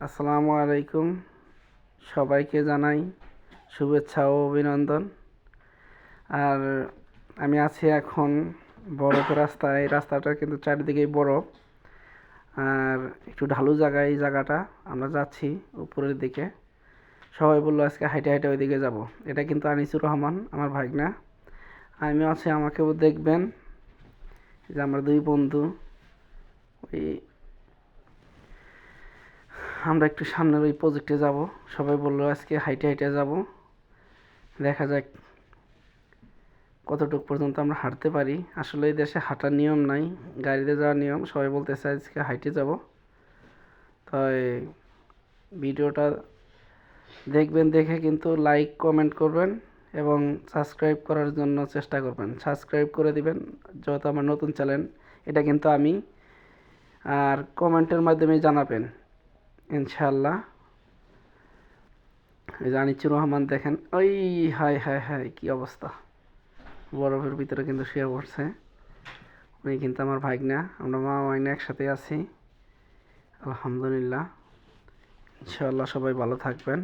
আসসালামু আলাইকুম, সবাইকে জানাই শুভেচ্ছা ও অভিনন্দন। আর আমি আছি এখন বরফের রাস্তায়। এই রাস্তাটা কিন্তু চারিদিকেই বরফ, আর একটু ঢালু জায়গায় এই জায়গাটা। আমরা যাচ্ছি উপরের দিকে। সবাই বললো আজকে হাইটে হাইটে ওইদিকে যাব। এটা কিন্তু আনিসুর রহমান, আমার ভাগনা। আমি আছি, আমাকেও দেখবেন। এই যে আমরা দুই বন্ধু, ওই আমরা একটু সামনের ওই প্রজেক্টে যাব। সবাই বললো আজকে হাইটে হাইটে যাব, দেখা যাক কতটুকু পর্যন্ত আমরা হাঁটতে পারি। আসলে এই দেশে হাঁটার নিয়ম নাই, গাড়িতে যাওয়ার নিয়ম। সবাই বলতেছে আজকে হাইটে যাব, তাই ভিডিওটা দেখবেন। দেখে কিন্তু লাইক কমেন্ট করবেন এবং সাবস্ক্রাইব করার জন্য চেষ্টা করবেন। সাবস্ক্রাইব করে দিবেন যেহেতু আমার নতুন চ্যানেল এটা, কিন্তু আমি আর কমেন্টের মাধ্যমে জানাবেন ইনশাল্লাহ। এই যে আনিসুর রহমান দেখেন, ওই হায় হায় হায় কী অবস্থা, বরফের ভিতরে কিন্তু শুয়ে পড়ছে। উনি কিন্তু আমার ভাগনা, আমরা মা ভাগনা একসাথে আছি। আলহামদুলিল্লাহ, ইনশাআল্লাহ সবাই ভালো থাকবেন।